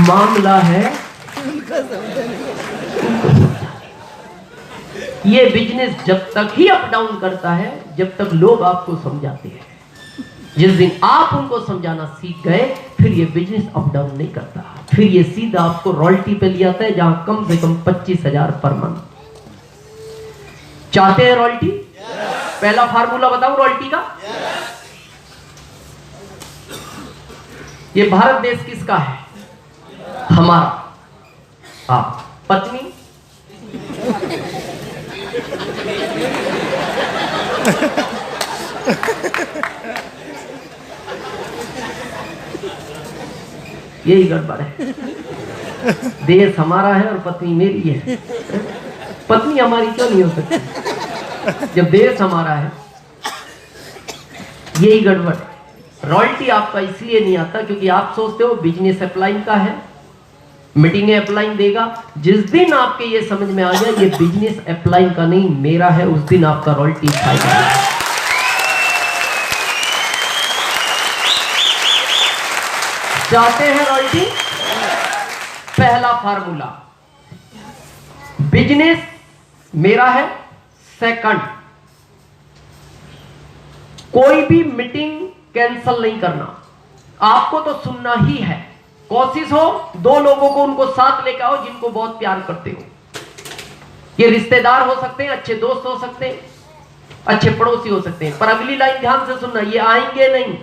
मामला है। ये बिजनेस जब तक ही अप डाउन करता है जब तक लोग आपको समझाते हैं। जिस दिन आप उनको समझाना सीख गए फिर ये बिजनेस अप डाउन नहीं करता, फिर ये सीधा आपको रॉयल्टी पे ले आता है, जहां कम से कम 25,000 पर मंथ। चाहते हैं रॉयल्टी? पहला फार्मूला बताऊं रॉयल्टी का? ये भारत देश किसका है? हमारा। आप पत्नी यही गड़बड़ है। देश हमारा है और पत्नी मेरी है। पत्नी हमारी क्यों नहीं हो सकती जब देश हमारा है? यही गड़बड़ है। रॉयल्टी आपका इसलिए नहीं आता क्योंकि आप सोचते हो बिजनेस अपलाइन का है, मीटिंग अपलाइन देगा। जिस दिन आपके ये समझ में आ गया ये बिजनेस अपलाइन का नहीं मेरा है, उस दिन आपका रॉयल्टी खाएगा। चाहते हैं रॉयल्टी? पहला फार्मूला, बिजनेस मेरा है। सेकंड, कोई भी मीटिंग कैंसल नहीं करना, आपको तो सुनना ही है। कोशिश हो 2 लोगों को उनको साथ लेकर आओ जिनको बहुत प्यार करते हो। ये रिश्तेदार हो सकते हैं, अच्छे दोस्त हो सकते हैं, अच्छे पड़ोसी हो सकते हैं, पर अगली लाइन ध्यान से सुनना, ये आएंगे नहीं,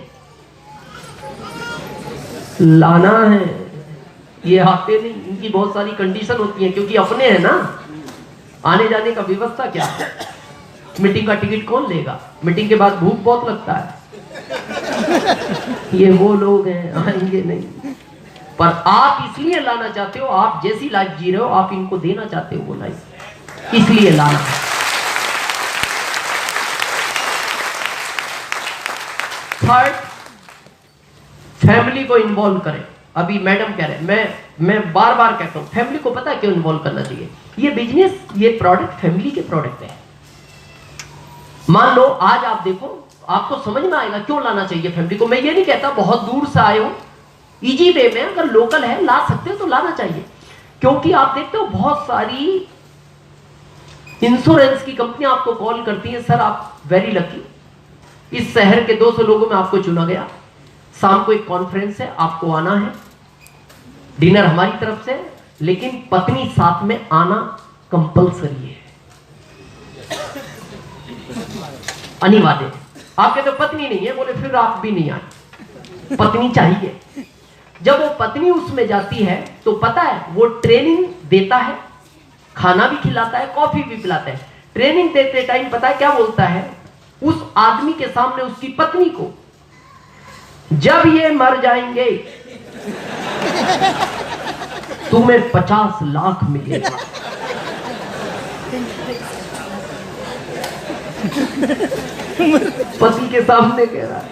लाना है। ये आते नहीं, इनकी बहुत सारी कंडीशन होती है क्योंकि अपने हैं ना। आने जाने का व्यवस्था क्या है? मीटिंग का टिकट कौन लेगा? मीटिंग के बाद भूख बहुत लगता है। ये वो लोग हैं, आएंगे नहीं। पर आप इसलिए लाना चाहते हो, आप जैसी लाइफ जी रहे हो आप इनको देना चाहते हो वो लाइफ, इसलिए लाना है। थर्ड, फैमिली को इन्वॉल्व करें। अभी मैडम कह रहे हैं, मैं बार बार कहता हूं फैमिली को पता है क्यों इन्वॉल्व करना चाहिए। ये बिजनेस, ये प्रोडक्ट फैमिली के प्रोडक्ट है। मान लो आज आप देखो, आपको समझ में आएगा क्यों लाना चाहिए फैमिली को। मैं ये नहीं कहता बहुत दूर से आए हो, इजी वे में अगर लोकल है ला सकते हो तो लाना चाहिए। क्योंकि आप देखते हो बहुत सारी इंश्योरेंस की कंपनियां आपको कॉल करती हैं, सर आप वेरी लकी, इस शहर के 200 लोगों में आपको चुना गया, शाम को एक कॉन्फ्रेंस है, आपको आना है, डिनर हमारी तरफ से, लेकिन पत्नी साथ में आना कंपलसरी है, अनिवार्य। आप कहते हो पत्नी नहीं है, बोले फिर आप भी नहीं आए, पत्नी चाहिए। जब वो पत्नी उसमें जाती है तो पता है वो ट्रेनिंग देता है, खाना भी खिलाता है, कॉफी भी पिलाता है। ट्रेनिंग देते टाइम पता है क्या बोलता है उस आदमी के सामने उसकी पत्नी को? जब ये मर जाएंगे तुम्हें 50 लाख मिलेगा। पति के सामने कह रहा है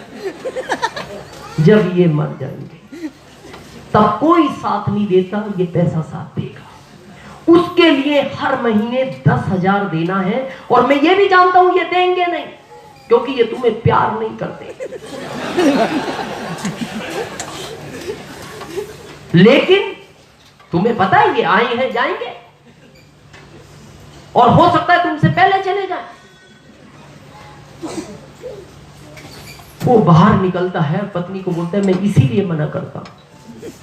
जब ये मर जाएंगे, तब कोई साथ नहीं देता, ये पैसा साथ देगा। उसके लिए हर महीने 10,000 देना है। और मैं ये भी जानता हूं ये देंगे नहीं क्योंकि ये तुम्हें प्यार नहीं करते, लेकिन तुम्हें पता है ये आए हैं जाएंगे, और हो सकता है तुमसे पहले चले जाए। वो बाहर निकलता है, पत्नी को बोलता है मैं इसीलिए मना करता हूं,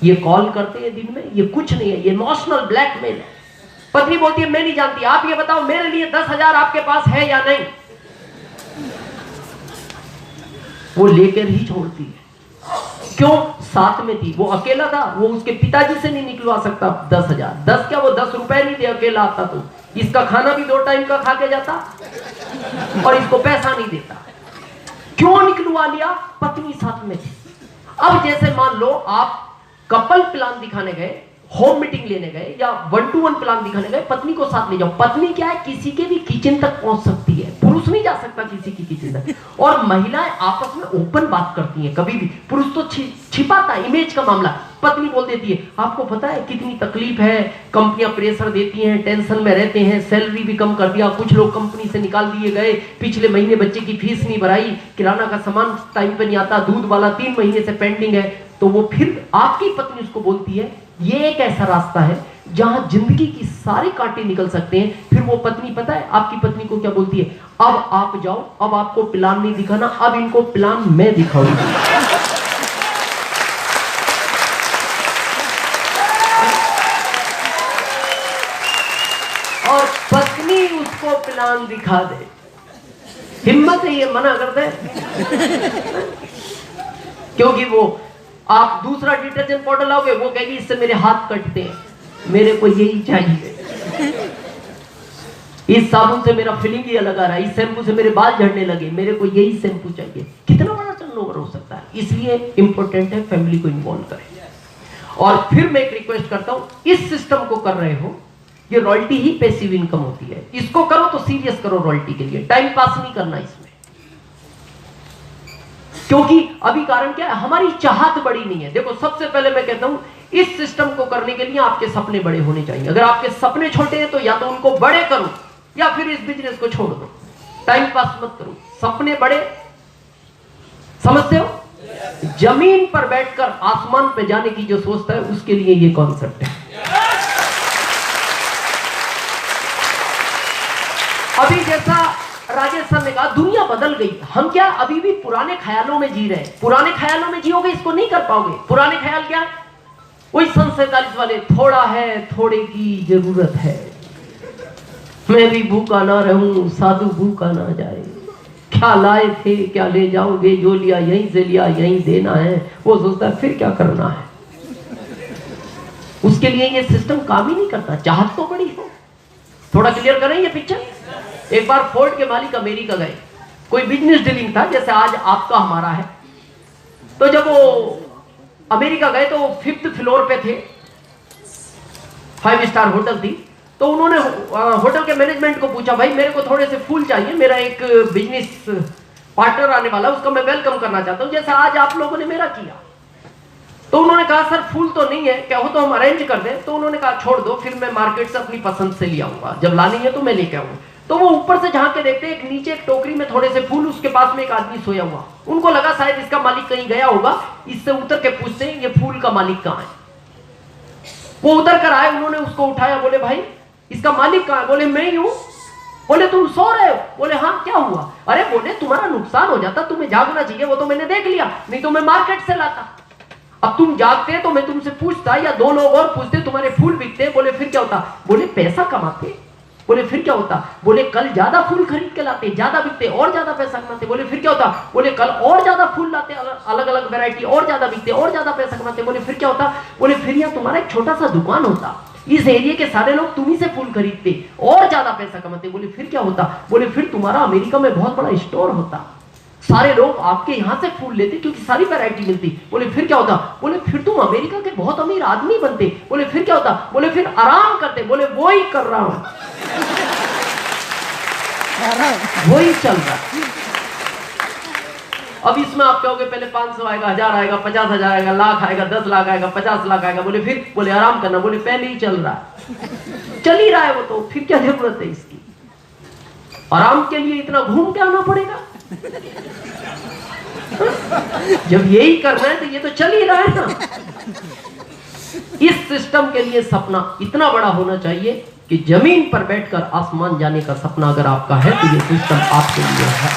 ये कॉल करते हैं दिन में, ये कुछ नहीं है, ये इमोशनल ब्लैकमेल है। पत्नी बोलती है मैं नहीं जानती, आप ये बताओ मेरे लिए 10,000 आपके पास है या नहीं? वो लेकर ही छोड़ती है। क्यों? साथ में थी, वो अकेला था, वो उसके पिताजी से नहीं निकलवा सकता 10,000। 10 क्या, वो 10 रुपए नहीं दे, अकेला आता तो इसका खाना भी 2 टाइम का खा के जाता और इसको पैसा नहीं देता। क्यों निकलवा लिया? पत्नी साथ में थी। अब जैसे मान लो आप कपल प्लान दिखाने गए, होम मीटिंग लेने गए या 1-to-1 प्लान दिखाने गए, पत्नी को साथ ले जाओ। पत्नी क्या है, किसी के भी किचन तक पहुंच सकती है, पुरुष नहीं जा सकता किसी की किचन तक। और महिलाएं आपस में ओपन बात करती हैं, कभी भी। पुरुष तो छिपाता है, इमेज का मामला। पत्नी बोल देती है आपको पता है कितनी तकलीफ है, कंपनियां प्रेशर देती हैं, टेंशन में रहते हैं, सैलरी भी कम कर दिया, कुछ लोग कंपनी से निकाल दिए गए, पिछले महीने बच्चे की फीस नहीं भराई, किराना का सामान टाइम पे नहीं आता, दूध वाला 3 महीने से पेंडिंग है। तो वो फिर आपकी पत्नी उसको बोलती है ये एक ऐसा रास्ता है जहां जिंदगी की सारे कांटे निकल सकते हैं। फिर वो पत्नी, पता है आपकी पत्नी को क्या बोलती है? अब आप जाओ, अब आपको प्लान नहीं दिखाना, अब इनको प्लान मैं दिखाऊंगी। और पत्नी उसको प्लान दिखा दे, हिम्मत है ये मना कर दे? क्योंकि वो आप दूसरा डिटर्जेंट पाउडर लाओगे, वो कहेगी इससे मेरे हाथ कटते हैं, मेरे को यही चाहिए, इस साबुन से मेरा फीलिंग ही अलग आ रहा है, इस शैम्पू से मेरे बाल झड़ने लगे, मेरे को यही शैम्पू चाहिए। कितना बड़ा टर्नओवर हो सकता है। इसलिए इंपॉर्टेंट है फैमिली को इन्वॉल्व करें। और फिर मैं एक रिक्वेस्ट करता हूं, इस सिस्टम को कर रहे हो, ये रॉयल्टी ही पैसिव इनकम होती है, इसको करो तो सीरियस करो रॉयल्टी के लिए, टाइम पास नहीं करना इसमें। क्योंकि अभी कारण क्या है, हमारी चाहत बड़ी नहीं है। देखो सबसे पहले मैं कहता हूं, इस सिस्टम को करने के लिए आपके सपने बड़े होने चाहिए। अगर आपके सपने छोटे हैं तो या तो उनको बड़े करो या फिर इस बिजनेस को छोड़ दो, टाइम पास मत करो। सपने बड़े, समझते हो? जमीन पर बैठकर आसमान पे जाने की जो सोचता है उसके लिए ये कॉन्सेप्ट है। अभी जैसा राजेश सर ने कहा, दुनिया बदल गई, हम क्या अभी भी पुराने ख्यालों में जी रहे हैं। पुराने ख्यालों में जियोगे इसको नहीं कर पाओगे। पुराने ख्याल क्या? वही सन 47 वाले, थोड़ा है थोड़े की जरूरत है, मैं भी भूखा ना रहूं साधु भूखा ना जाए, क्या लाए थे क्या ले जाओगे, जो लिया यहीं से लिया यहीं देना है। वो सोचता है फिर क्या करना है, उसके लिए ये सिस्टम काम ही नहीं करता। चाहत तो बड़ी हो। थोड़ा क्लियर करें ये पिक्चर। एक बार फोर्ड के मालिक अमेरिका गए, कोई बिजनेस डीलिंग था जैसे आज आपका हमारा है। तो जब वो अमेरिका गए तो 5th फ्लोर पे थे, 5 स्टार होटल थी। तो उन्होंने होटल के मैनेजमेंट को पूछा, भाई मेरे को थोड़े से फूल चाहिए, मेरा एक बिजनेस पार्टनर आने वाला, उसका मैं वेलकम करना चाहता हूं जैसा आज आप लोगों ने मेरा किया। तो उन्होंने कहा सर फूल तो नहीं है, क्या हो तो हम अरेंज कर दें। तो उन्होंने कहा छोड़ दो, फिर मैं मार्केट से अपनी पसंद से ले आऊंगा, जब लानी है तो मैं लेके आऊंगा। तो वो ऊपर से झांक के देखते एक नीचे एक टोकरी में थोड़े से फूल, उसके पास में एक आदमी सोया हुआ। उनको लगा शायद इसका मालिक कहीं गया होगा, इससे उतर के पूछते हैं ये फूल का मालिक कहाँ है। वो उतर कर आए, उन्होंने उसको उठाया, बोले भाई इसका मालिक कहाँ है? बोले मैं ही हूं। बोले तुम सो रहे हो? बोले हाँ क्या हुआ? अरे बोले तुम्हारा नुकसान हो जाता, तुम्हें जागना चाहिए, वो तो मैंने देख लिया, नहीं तो मैं मार्केट से लाता। अब तुम जागते तो मैं तुमसे पूछता या 2 लोग और पूछते तुम्हारे फूल बिकते। बोले फिर क्या होता? बोले पैसा कमाते। बोले फिर क्या होता? बोले कल ज्यादा फूल खरीद के लाते, ज्यादा बिकते और ज्यादा पैसा कमाते। बोले फिर क्या होता? बोले कल और ज्यादा फूल लाते, अलग अलग वैरायटी और ज्यादा बिकते और ज्यादा पैसा कमाते। बोले फिर क्या होता? बोले फिर यहाँ तुम्हारा एक छोटा सा दुकान होता, इस एरिया के सारे लोग तुम्ही से फूल खरीदते और ज्यादा पैसा कमाते। बोले फिर क्या होता? बोले फिर तुम्हारा अमेरिका में बहुत बड़ा स्टोर होता, सारे लोग आपके यहां से फूल लेते क्योंकि सारी वैरायटी मिलती। बोले फिर क्या होता? बोले फिर तुम अमेरिका के बहुत अमीर आदमी बनते। बोले फिर क्या होता? बोले फिर आराम करते। बोले वो ही कर रहा हूं, वो ही चल रहा। अब इसमें आप कहोगे पहले 500 आएगा, 1000 आएगा, 50,000 आएगा, लाख आएगा, 10 लाख आएगा, 50 लाख आएगा। बोले फिर? बोले आराम करना। बोले पहले ही चल रहा है, चल ही रहा है वो, तो फिर क्या जरूरत है इसकी? आराम के लिए इतना घूम के आना पड़ेगा? जब यही करना है तो ये तो चल ही रहा है ना। इस सिस्टम के लिए सपना इतना बड़ा होना चाहिए कि जमीन पर बैठकर आसमान जाने का सपना अगर आपका है तो ये सिस्टम आपके लिए है।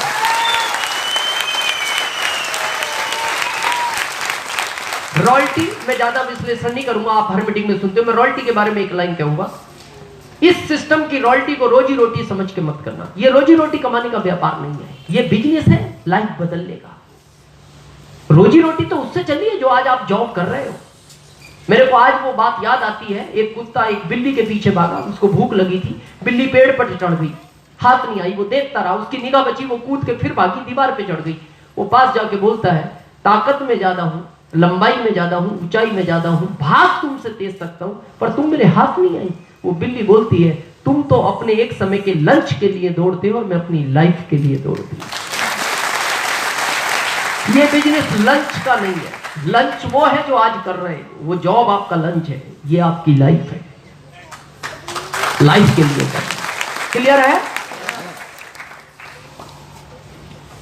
रॉयल्टी में ज्यादा विश्लेषण नहीं करूंगा, आप हर मीटिंग में सुनते हो। मैं रॉयल्टी के बारे में एक लाइन कहूंगा, इस सिस्टम की रॉयल्टी को रोजी रोटी समझ के मत करना। ये रोजी रोटी कमाने का व्यापार नहीं है, ये बिजनेस है लाइफ बदलने का। रोजी रोटी तो उससे चली है जो आज आप जॉब कर रहे हो। मेरे को आज वो बात याद आती है, एक कुत्ता एक बिल्ली के पीछे भागा, उसको भूख लगी थी, बिल्ली पेड़ पर चढ़ गई, हाथ नहीं आई, वो देखता रहा, उसकी निगाह बची, वो कूद के फिर भागी, दीवार पे चढ़ गई। वो पास जाके बोलता है ताकत में ज्यादा हूं, लंबाई में ज्यादा हूं, ऊंचाई में ज्यादा हूं, भाग तुमसे तेज सकता हूं, पर तुम मेरे हाथ नहीं आई। वो बिल्ली बोलती है तुम तो अपने एक समय के लंच के लिए दौड़ते हो और मैं अपनी लाइफ के लिए दौड़ती हूं। ये बिजनेस लंच का नहीं है, लंच वो है जो आज कर रहे हैं, वो जॉब आपका लंच है, ये आपकी लाइफ है, लाइफ के लिए करना। क्लियर है?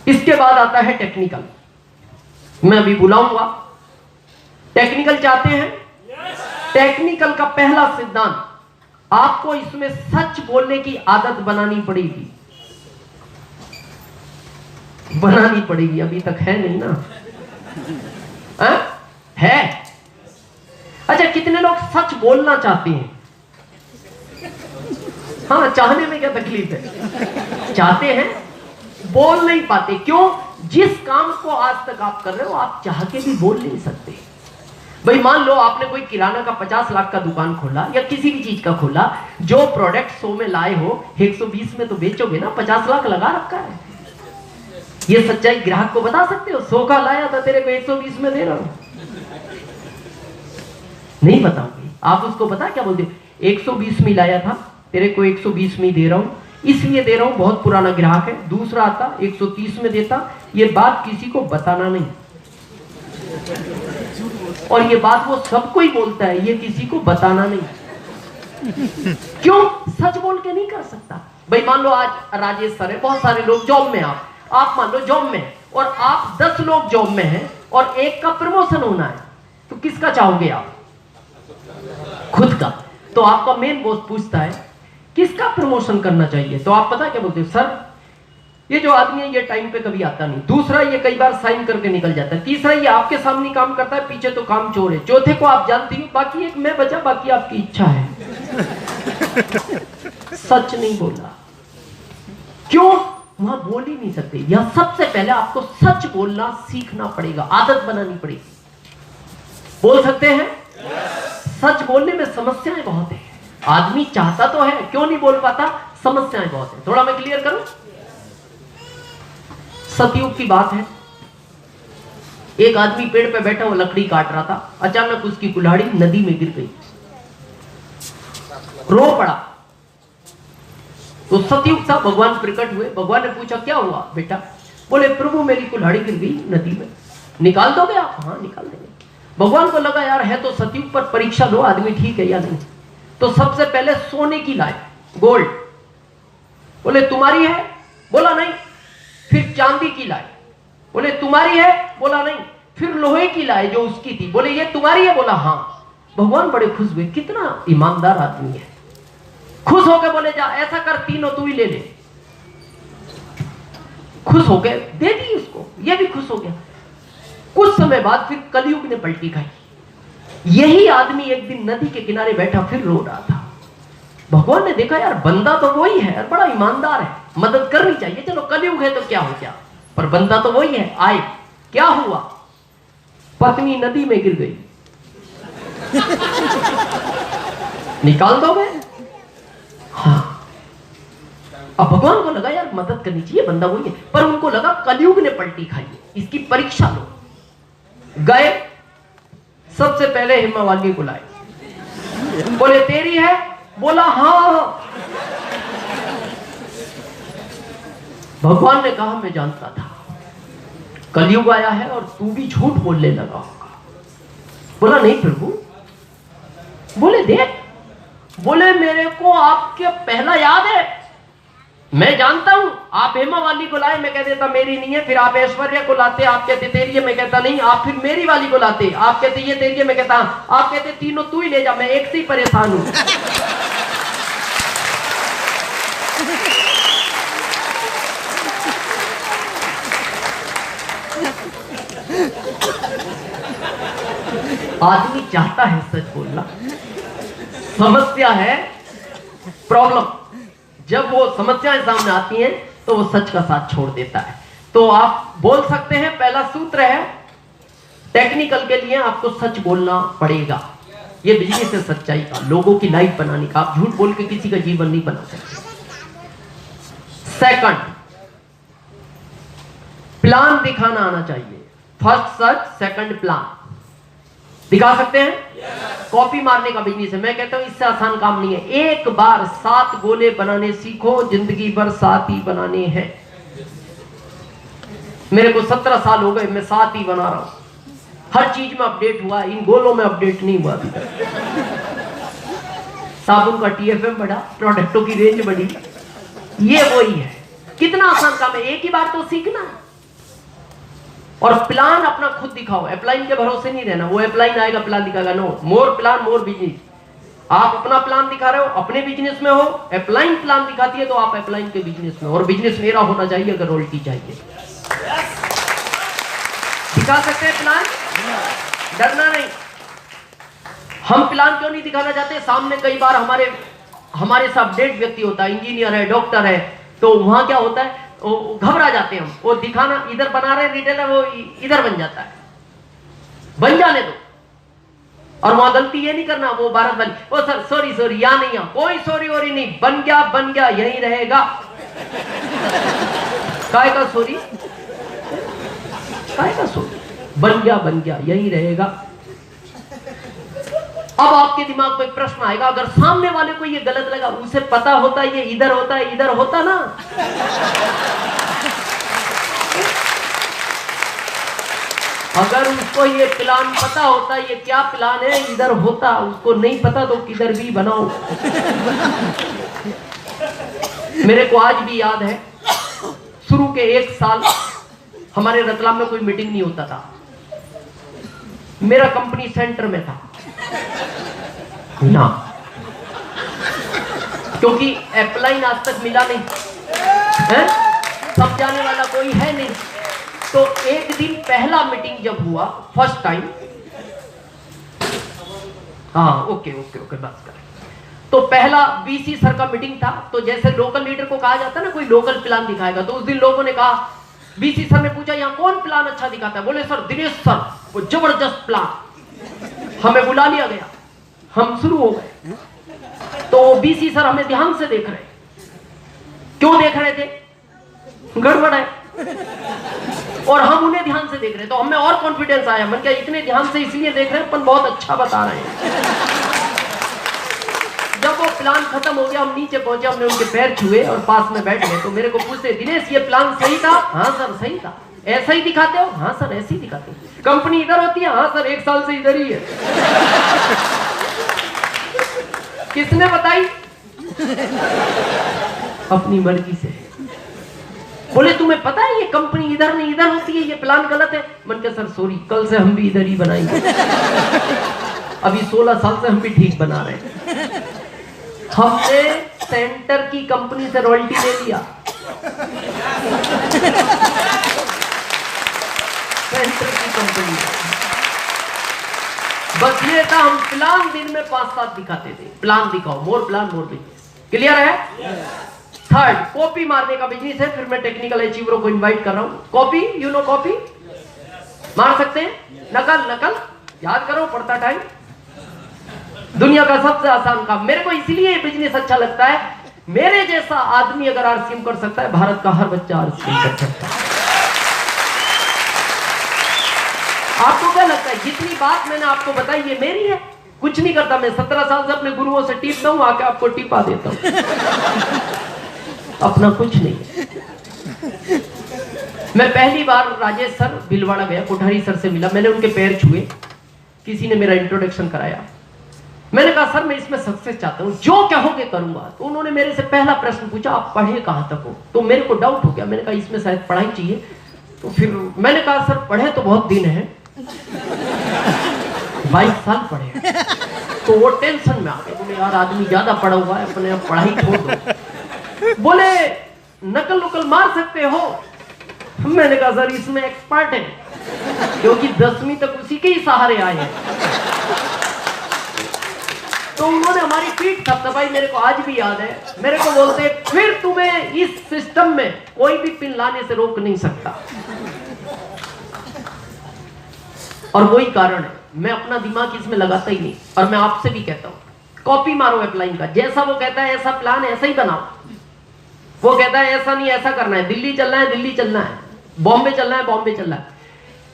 इसके बाद आता है टेक्निकल। मैं अभी बुलाऊंगा, टेक्निकल चाहते हैं? टेक्निकल का पहला सिद्धांत, आपको इसमें सच बोलने की आदत बनानी पड़ेगी। बनानी पड़ेगी, अभी तक है नहीं ना? है? अच्छा, कितने लोग सच बोलना चाहते हैं? हाँ, चाहने में क्या तकलीफ है? चाहते हैं, बोल नहीं पाते। क्यों? जिस काम को आज तक आप कर रहे हो, आप चाह के भी बोल नहीं सकते। भाई मान लो आपने कोई किराना का 50 लाख का दुकान खोला या किसी भी चीज का खोला, जो प्रोडक्ट 100 में लाए हो 120 में तो बेचोगे ना, 50 लाख लगा रखा है। ये सच्चाई ग्राहक को बता सकते हो? 100 का लाया था, तेरे को 120 में दे रहा हूं। नहीं बताओगे आप, उसको पता क्या बोलते हो? 120 में लाया था, तेरे को 120 में दे रहा हूं, इसलिए दे रहा हूं, बहुत पुराना ग्राहक है। दूसरा आता 130 में देता। ये बात किसी को बताना नहीं, और ये बात वो सबको ही बोलता है, ये किसी को बताना नहीं। क्यों? सच बोल के नहीं कर सकता। भाई मान लो आज राजेश सर है, बहुत सारे लोग जॉब में, आप मान लो जॉब में, और आप 10 लोग जॉब में हैं और एक का प्रमोशन होना है, तो किसका चाहोगे आप? खुद का। तो आपका मेन बॉस पूछता है किसका प्रमोशन करना चाहिए, तो आप पता क्या बोलते हो? सर ये जो आदमी है ये टाइम पे कभी आता नहीं। दूसरा, ये कई बार साइन करके निकल जाता है। तीसरा, ये आपके सामने काम करता है, पीछे तो काम चोर है। चौथे को आप जानती हो, बाकी एक मैं बचा, बाकी आपकी इच्छा है। सच नहीं बोला। क्यों? वहां बोल ही नहीं सकते। यह सबसे पहले आपको सच बोलना सीखना पड़ेगा, आदत बनानी पड़ेगी। बोल सकते हैं? सच बोलने में समस्याएं बहुत है। आदमी चाहता तो है, क्यों नहीं बोल पाता? समस्याएं बहुत है। थोड़ा मैं क्लियर करूं। सतयुग की बात है, एक आदमी पेड़ पे बैठा हुआ लकड़ी काट रहा था, अचानक उसकी कुल्हाड़ी नदी में गिर गई, रो पड़ा। तो सतयुग था, भगवान प्रकट हुए। भगवान ने पूछा क्या हुआ बेटा? बोले प्रभु मेरी कुल्हाड़ी गिर गई नदी में, निकाल दोगे आप? हाँ निकाल देंगे। भगवान को लगा यार है तो सतयुग, पर परीक्षा लो आदमी ठीक है या नहीं। तो सबसे पहले सोने की लाए, गोल्ड। बोले तुम्हारी है? बोला नहीं। फिर चांदी की लाए। बोले तुम्हारी है? बोला नहीं। फिर लोहे की लाए जो उसकी थी। बोले ये तुम्हारी है? बोला हाँ। भगवान बड़े खुश हुए, कितना ईमानदार आदमी है। खुश होकर बोले जा ऐसा कर, तीनों तू ही ले ले। खुश हो गए, दे दी उसको, ये भी खुश हो गया। कुछ समय बाद फिर कलयुग ने पलटी खाई। यही आदमी एक दिन नदी के किनारे बैठा फिर रो रहा था। भगवान ने देखा यार बंदा तो वही है, बड़ा ईमानदार है, मदद करनी चाहिए, चलो कलयुग है तो क्या हो गया, पर बंदा तो वही है। आए, क्या हुआ? पत्नी नदी में गिर गई। निकाल दोगे? हाँ। अब भगवान को लगा यार मदद करनी चाहिए, बंदा वही है, पर उनको लगा कलयुग ने पलटी खाई है, इसकी परीक्षा लो। गए, सबसे पहले हिम्मा वाली को लाए। बोले तेरी है? बोला हाँ। भगवान ने कहा मैं जानता था कलयुग आया है और तू भी झूठ बोलने लगा होगा। बोला नहीं प्रभु। बोले देख, बोले मेरे को आपके पहला याद है, मैं जानता हूं आप हेमा वाली को लाए, मैं कह देता मेरी नहीं है। फिर आप ऐश्वर्या को लाते, आप कहते तेरी है, मैं कहता नहीं। आप फिर मेरी वाली को लाते, आप कहते ये तेरी है, मैं कहता आप कहते तीनों तू ही ले जा, मैं एक से ही परेशान हूं। आदमी चाहता है सच बोलना, समस्या है प्रॉब्लम। जब वो समस्याएं सामने आती हैं तो वो सच का साथ छोड़ देता है। तो आप बोल सकते हैं, पहला सूत्र है टेक्निकल के लिए आपको सच बोलना पड़ेगा। ये बिजनेस है सच्चाई का, लोगों की लाइफ बनाने का। आप झूठ बोल के किसी का जीवन नहीं बना सकते। सेकंड, प्लान दिखाना आना चाहिए। First such, second plan. दिखा सकते हैं? कॉपी मारने का बिजनेस है, मैं कहता हूं इससे आसान काम नहीं है। एक बार 7 गोले बनाने सीखो, जिंदगी भर 7 ही बनाने हैं। मेरे को 17 साल हो गए, मैं 7 ही बना रहा हूं। हर चीज में अपडेट हुआ, इन गोलों में अपडेट नहीं हुआ। साबुन का TFM बढ़ा, प्रोडक्टों की रेंज बढ़ी, ये वही है। कितना आसान काम है, एक ही बार तो सीखना है। और प्लान अपना खुद दिखाओ, अपलाइन के भरोसे नहीं रहना, वो अपलाइन आएगा प्लान दिखाएगा। नो, मोर प्लान मोर बिजनेस। आप अपना प्लान दिखा रहे हो, अपने बिजनेस में हो, अपलाइन प्लान दिखाती है तो आप अपलाइन के बिजनेस में, और बिजनेस मेरा होना चाहिए अगर रॉयल्टी चाहिए। दिखा सकते हैं प्लान, डरना नहीं। हम प्लान क्यों नहीं दिखाना चाहते? सामने कई बार हमारे से अपडेट व्यक्ति होता है, इंजीनियर है, डॉक्टर है, तो वहां क्या होता है, घबरा जाते हैं हम। वो दिखाना इधर बना रहे रिटेलर, वो इधर बन जाता है, बन जाने दो। और वहां गलती ये नहीं करना, वो भारत बन, ओ सर सॉरी सॉरी, या नहीं, कोई सॉरी वोरी नहीं, बन गया यही रहेगा। काय का सॉरी, काय का सॉरी, बन गया यही रहेगा। अब आपके दिमाग में प्रश्न आएगा, अगर सामने वाले को ये गलत लगा, उसे पता होता ये इधर होता है, इधर होता ना। अगर उसको ये प्लान पता होता, ये क्या प्लान है, इधर होता, उसको नहीं पता तो किधर भी बनाओ। मेरे को आज भी याद है, शुरू के 1 साल हमारे रतलाम में कोई मीटिंग नहीं होता था। मेरा कंपनी सेंटर में था ना, क्योंकि अपलाइन आज तक मिला नहीं है, सब जाने वाला कोई है नहीं। तो एक दिन पहला मीटिंग जब हुआ, फर्स्ट टाइम, हाँ ओके बस कर, तो पहला बीसी सर का मीटिंग था। तो जैसे लोकल लीडर को कहा जाता है ना, कोई लोकल प्लान दिखाएगा, तो उस दिन लोगों ने कहा, बीसी सर ने पूछा यहाँ कौन प्लान अच्छा दिखाता है? बोले सर दिनेश सर, वो जबरदस्त प्लान। हमें बुला लिया गया, हम शुरू हो गए। तो बीसी सर हमें ध्यान से देख रहे। क्यों देख रहे थे? गड़बड़ है, और हम उन्हें ध्यान से देख रहे। तो हमें और कॉन्फिडेंस आया, मन क्या इतने ध्यान से इसलिए देख रहे हैं, अपन बहुत अच्छा बता रहे हैं। जब वो प्लान खत्म हो गया, हम नीचे पहुंचे, हमने उनके पैर छुए और पास में बैठ गए। तो मेरे को पूछते, दिनेश ये प्लान सही था? हाँ सर सही था। ऐसा ही दिखाते हो? हाँ सर ऐसे ही दिखाते हो। कंपनी इधर होती है? हाँ सर 1 साल से इधर ही है। किसने बताई? अपनी मर्जी से। बोले तुम्हें पता है ये कंपनी इधर नहीं इधर होती है, ये प्लान गलत है। मन के सर सॉरी, कल से हम भी इधर ही बनाएंगे। अभी 16 साल से हम भी ठीक बना रहे हैं। हमने सेंटर की कंपनी से रॉयल्टी ले लिया। सेंटर की कंपनी, बस ये था, हम प्लान दिन में 5-7 दिखाते थे। प्लान दिखाओ, मोर प्लान मोर बिजनेस। क्लियर है? थर्ड, कॉपी मारने का बिजनेस है। फिर मैं टेक्निकल अचीवरों को इनवाइट कर रहा हूं। कॉपी, यू नो कॉपी मार सकते हैं? नकल याद करो, पढ़ता टाइम। दुनिया का सबसे आसान काम। मेरे को इसलिए ये बिजनेस अच्छा लगता है, मेरे जैसा आदमी अगर आरसीएम कर सकता है, भारत का हर बच्चा आरसीएम कर सकता है। आपको क्या लगता है जितनी बात मैंने आपको बताई ये मेरी है? कुछ नहीं करता मैं, 17 साल से अपने गुरुओं से टिपता हूं, आके आपको टिपा देता हूं। अपना कुछ नहीं है। मैं पहली बार राजेश सर भिलवाड़ा गया, कोठारी सर से मिला, मैंने उनके पैर छुए, किसी ने मेरा इंट्रोडक्शन कराया। मैंने कहा सर मैं इसमें सक्सेस चाहता हूं, जो कहोगे करूंगा। तो उन्होंने मेरे से पहला प्रश्न पूछा, आप पढ़े कहां तक हो? तो मेरे को डाउट हो गया, मैंने कहा इसमें शायद पढ़ाई चाहिए। तो फिर मैंने कहा सर पढ़े तो बहुत दिन है, 22 साल पढ़े। तो वो टेंशन में आ गए, बोले यार आदमी ज्यादा पढ़ा हुआ है, अपने पढ़ाई छोड़ दो। बोले नकल मार सकते हो? मैंने कहा सर इसमें एक्सपर्ट है, क्योंकि 10वीं तक उसी के ही सहारे आए हैं। तो उन्होंने हमारी पीठ थपथपाई, मेरे को आज भी याद है। मेरे को बोलते फिर तुम्हें इस सिस्टम में कोई भी पिन लाने से रोक नहीं सकता। और वही कारण है मैं अपना दिमाग इसमें लगाता ही नहीं। और मैं आपसे भी कहता हूं, कॉपी मारो अपलाइन का, जैसा वो कहता है ऐसा प्लान ऐसा ही बनाओ। वो कहता है ऐसा नहीं ऐसा करना है, दिल्ली चलना है दिल्ली चलना है, बॉम्बे चलना है बॉम्बे चलना है।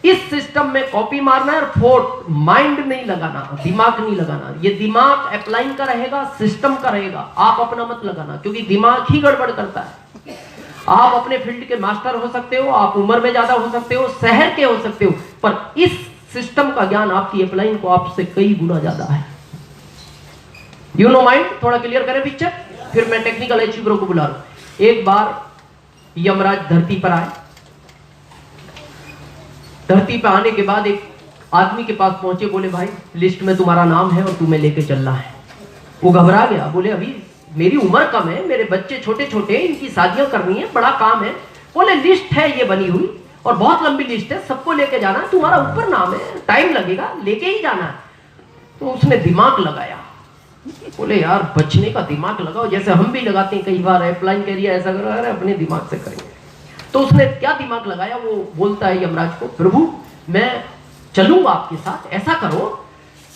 इस सिस्टम में कॉपी मारना है और फोर्ट माइंड नहीं लगाना, दिमाग नहीं लगाना। ये दिमाग अपलाइन का रहेगा, सिस्टम का रहेगा, आप अपना मत लगाना, क्योंकि दिमाग ही गड़बड़ करता है। आप अपने फील्ड के मास्टर हो सकते हो, आप उम्र में ज्यादा हो सकते हो, शहर के हो सकते हो, पर इस सिस्टम का ज्ञान आपकी अपलाइन को आपसे कई गुना ज्यादा है। यू नो माइंड, थोड़ा क्लियर करें पिक्चर, फिर मैं टेक्निकल अचीवरों को बुला रहा हूं। एक बार यमराज धरती पर आए, धरती पे आने के बाद एक आदमी के पास पहुंचे, बोले भाई लिस्ट में तुम्हारा नाम है और तुम्हें लेके चलना है। वो घबरा गया, बोले अभी मेरी उम्र कम है, मेरे बच्चे छोटे छोटे हैं, इनकी शादियां करनी है, बड़ा काम है। बोले लिस्ट है ये बनी हुई और बहुत लंबी लिस्ट है, सबको लेके जाना है, तुम्हारा ऊपर नाम है, टाइम लगेगा, लेके ही जाना है। तो उसने दिमाग लगाया, बोले यार बचने का दिमाग लगाओ, जैसे हम भी लगाते हैं कई बार, अप्लाइन करिए ऐसा करो, अरे अपने दिमाग से करेंगे। तो उसने क्या दिमाग लगाया, वो बोलता है यमराज को, प्रभु मैं चलूंगा आपके साथ, ऐसा करो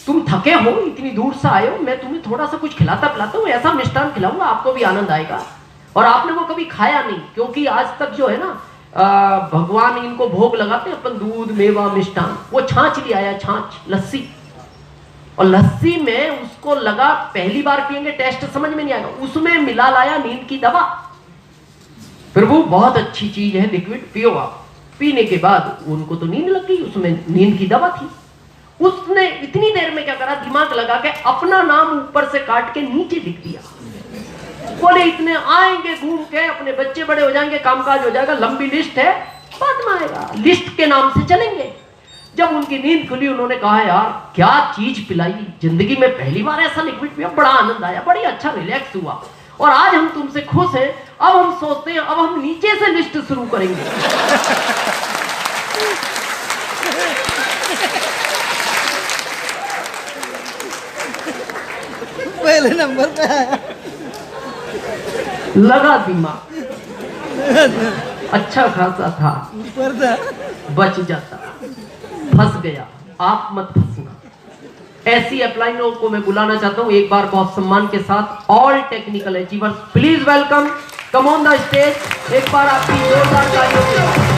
तुम थके हो, इतनी दूर से आए हो, मैं तुम्हें थोड़ा सा कुछ खिलाता पिलाता हूँ, ऐसा मिष्ठान खिलाऊंगा, आपको भी आनंद आएगा। और आपने वो कभी खाया नहीं, क्योंकि आज तक जो है ना भगवान इनको भोग लगाते हैं अपन, दूध मेवा मिष्ठान। वो छाछ ले आया, छाछ लस्सी, और लस्सी में उसको लगा पहली बार पियेंगे टेस्ट समझ में नहीं आएगा, उसमें मिला लाया नींद की दवा। प्रभु बहुत अच्छी चीज है लिक्विड, पियो आप। पीने के बाद उनको तो नींद लग गई, उसमें नींद की दवा थी। उसने इतनी देर में क्या करा, दिमाग लगा के अपना नाम ऊपर से काट के नीचे लिख दिया। बोले इतने आएंगे घूम के, अपने बच्चे बड़े हो जाएंगे, कामकाज हो जाएगा, लंबी लिस्ट है, बाद में आएगा, लिस्ट के नाम से चलेंगे। जब उनकी नींद खुली, उन्होंने कहा यार क्या चीज पिलाई, जिंदगी में पहली बार ऐसा लिक्विड पिया, बड़ा आनंद आया, बड़ी अच्छा रिलैक्स हुआ, और आज हम तुमसे खुश हैं। अब हम सोचते हैं अब हम नीचे से लिस्ट शुरू करेंगे। पहले नंबर पे आया, लगा दिमाग, अच्छा खासा था, ऊपर था, बच जाता, फंस गया। आप मत फंसना। ऐसी अपलाइनों को मैं बुलाना चाहता हूं एक बार बहुत सम्मान के साथ। All technical achievers please welcome, come on the stage. एक बार आपकी जोरदार तालियों के साथ